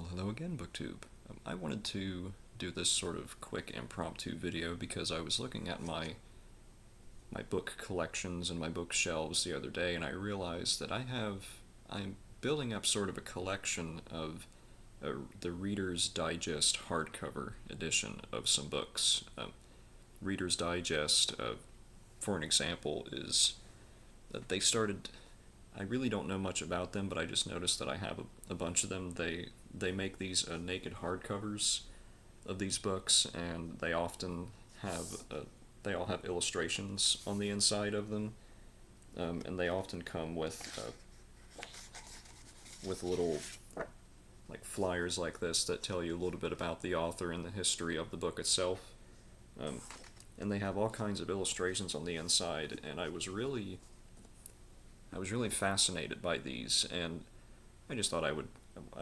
Hello again, BookTube. I wanted to do this sort of quick impromptu video because I was looking at my book collections and my bookshelves the other day, and I realized that I'm building up sort of a collection of the Reader's Digest hardcover edition of some books. Reader's Digest, for an example, is that they started. I really don't know much about them, but I just noticed that I have a bunch of them. They make these naked hardcovers of these books, and they all have illustrations on the inside of them, and they often come with little like flyers like this that tell you a little bit about the author and the history of the book itself. Um, and they have all kinds of illustrations on the inside, and I was really fascinated by these, and I just thought I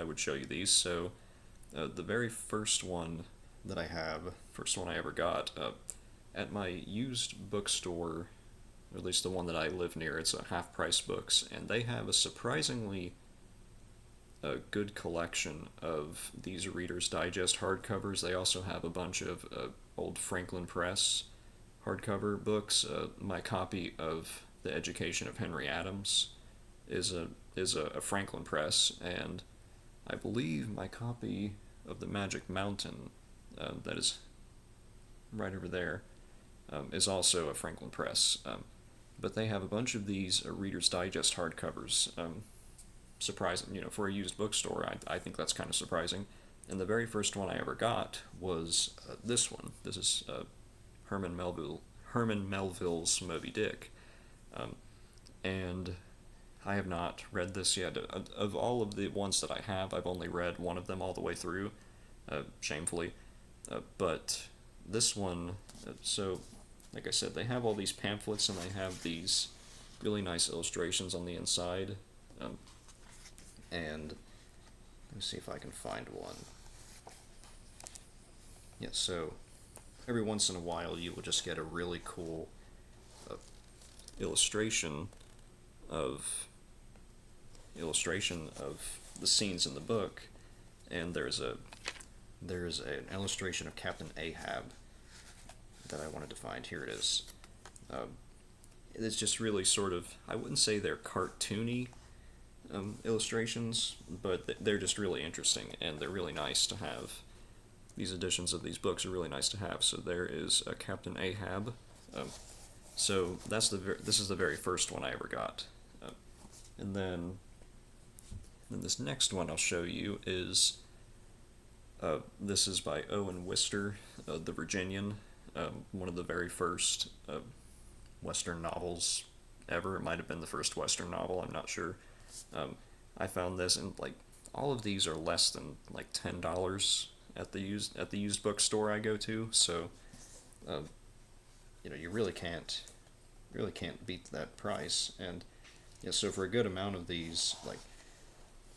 would show you these. So the very first one that I have, first one I ever got, at my used bookstore, or at least the one that I live near, it's a Half Price Books, and they have a surprisingly good collection of these Reader's Digest hardcovers. They also have a bunch of old Franklin Press hardcover books. My copy of The Education of Henry Adams is a Franklin Press, and I believe my copy of The Magic Mountain, that is right over there, is also a Franklin Press. But they have a bunch of these Reader's Digest hardcovers. Surprising, for a used bookstore. I think that's kind of surprising. And the very first one I ever got was this one. This is Herman Melville's Moby Dick, and I have not read this yet. Of all of the ones that I have, I've only read one of them all the way through, shamefully. But this one, so like I said, they have all these pamphlets and they have these really nice illustrations on the inside. And let me see if I can find one. Yeah, so every once in a while you will just get a really cool uh, illustration of the scenes in the book, and there's an illustration of Captain Ahab that I wanted to find. Here it is. It's just really sort of, I wouldn't say they're cartoony illustrations, but they're just really interesting, and they're really nice to have. These editions of these books are really nice to have. So there is Captain Ahab. So this is the very first one I ever got. And then this next one I'll show you is, this is by Owen Wister, The Virginian, one of the very first Western novels ever. It might have been the first Western novel, I'm not sure. I found this, and like all of these are less than like $10 at the used bookstore I go to. So you really can't beat that price. And yeah, so for a good amount of these, like,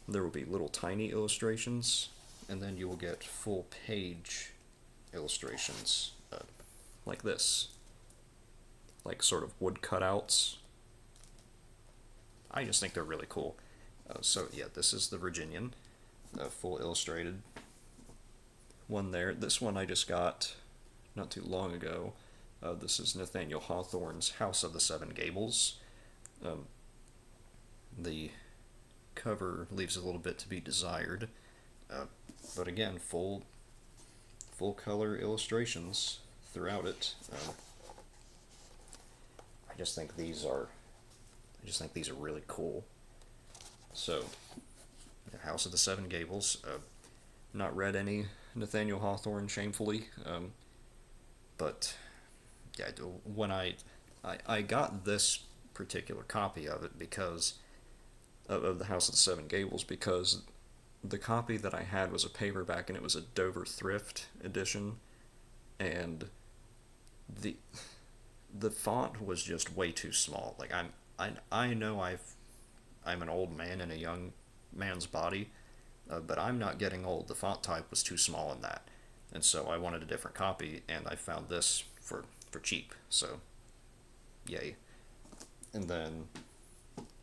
there will be little tiny illustrations, and then you will get full page illustrations, like this, like sort of wood cutouts. I just think they're really cool. So yeah, this is the Virginian, full illustrated one there. This one I just got not too long ago. This is Nathaniel Hawthorne's House of the Seven Gables. The cover leaves a little bit to be desired, but again, full color illustrations throughout it. I just think these are really cool. So, House of the Seven Gables. Not read any Nathaniel Hawthorne, shamefully, but yeah, when I got this particular copy of it because of the House of the Seven Gables, because the copy that I had was a paperback and it was a Dover Thrift edition, and the font was just way too small. Like, I know I'm an old man in a young man's body, but I'm not getting old. The font type was too small in that, and so I wanted a different copy, and I found this for cheap. So, yay! And then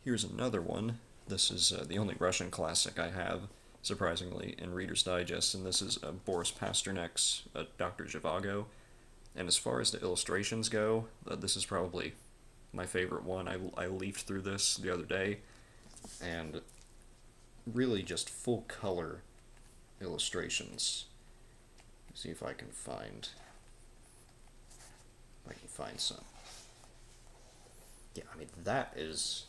here's another one. This is the only Russian classic I have, surprisingly, in Reader's Digest, and this is Boris Pasternak's Dr. Zhivago. And as far as the illustrations go, this is probably my favorite one. I leafed through this the other day, and really just full color illustrations. Let's see if I can find some. Yeah, I mean that is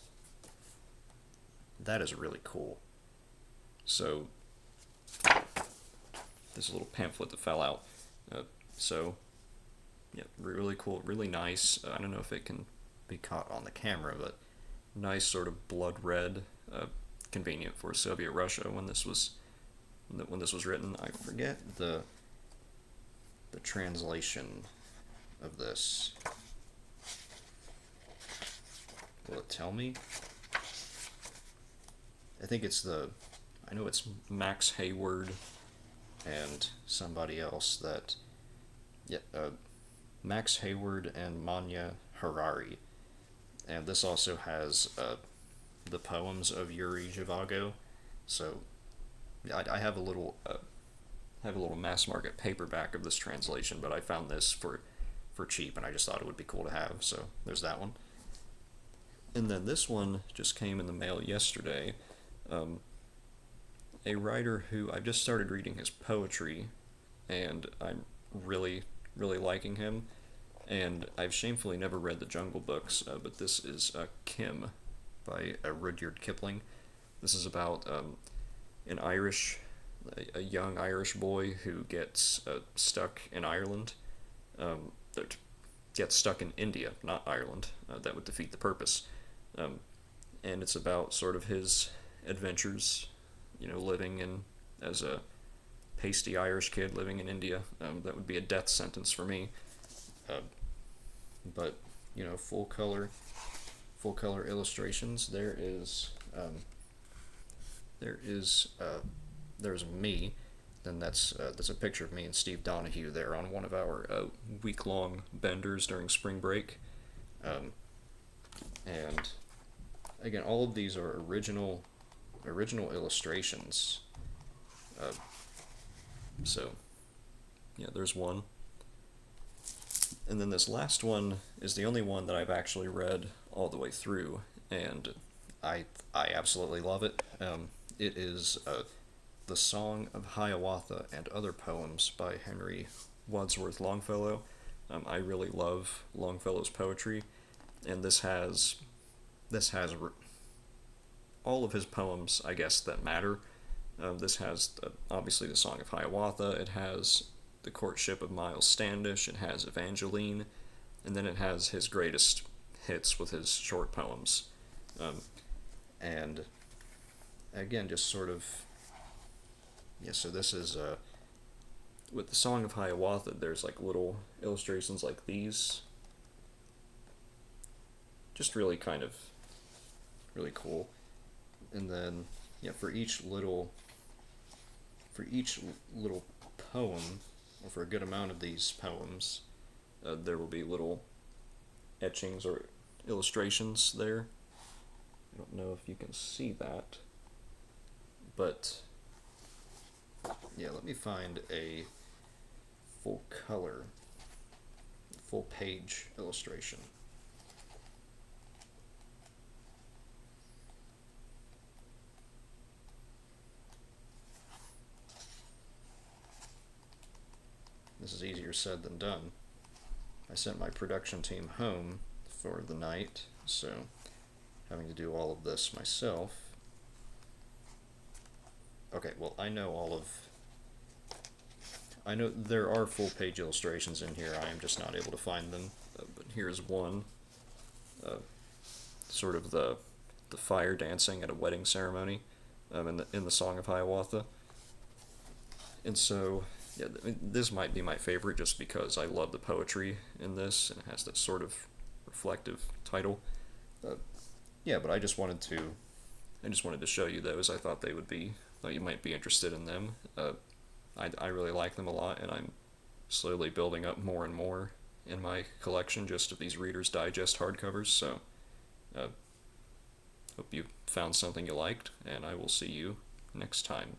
really cool. So this is a little pamphlet that fell out. So yeah, really cool, really nice. I don't know if it can be caught on the camera, but nice sort of blood red. Convenient for Soviet Russia when this was written. I forget the translation of this. Will it tell me? I know it's Max Hayward and somebody else that, yeah, Max Hayward and Manya Harari. And this also has the poems of Yuri Zhivago. So I have a little mass market paperback of this translation, but I found this for cheap, and I just thought it would be cool to have. So there's that one. And then this one just came in the mail yesterday. A writer who I've just started reading his poetry, and I'm really, really liking him. And I've shamefully never read the Jungle Books, but this is Kim by Rudyard Kipling. This is about a young Irish boy who gets stuck in Ireland. That gets stuck in India, not Ireland. That would defeat the purpose. And it's about sort of his adventures, living as a pasty Irish kid living in India. That would be a death sentence for me. But full color illustrations. There's me. Then that's a picture of me and Steve Donahue there on one of our week-long benders during spring break. And again, all of these are original illustrations. So yeah, there's one. And then this last one is the only one that I've actually read all the way through, and I absolutely love it. It is The Song of Hiawatha and Other Poems by Henry Wadsworth Longfellow. I really love Longfellow's poetry, and this has all of his poems, I guess, that matter. This has obviously the Song of Hiawatha. It has the Courtship of Miles Standish. It has Evangeline, and then it has his greatest hits with his short poems. And again, just sort of, yeah. So this is with the Song of Hiawatha. There's like little illustrations like these. Just really kind of really cool. And then yeah, for each little poem, or for a good amount of these poems, there will be little etchings or illustrations there. I don't know if you can see that, but yeah, let me find a full page illustration. This is easier said than done. I sent my production team home for the night, so having to do all of this myself. Okay, well, I know there are full page illustrations in here. I am just not able to find them. But here's one, sort of the fire dancing at a wedding ceremony, in the Song of Hiawatha. And so yeah, this might be my favorite just because I love the poetry in this, and it has that sort of reflective title. Yeah, but I just wanted to show you those. I thought you might be interested in them. I really like them a lot, and I'm slowly building up more and more in my collection just of these Reader's Digest hardcovers. So, hope you found something you liked, and I will see you next time.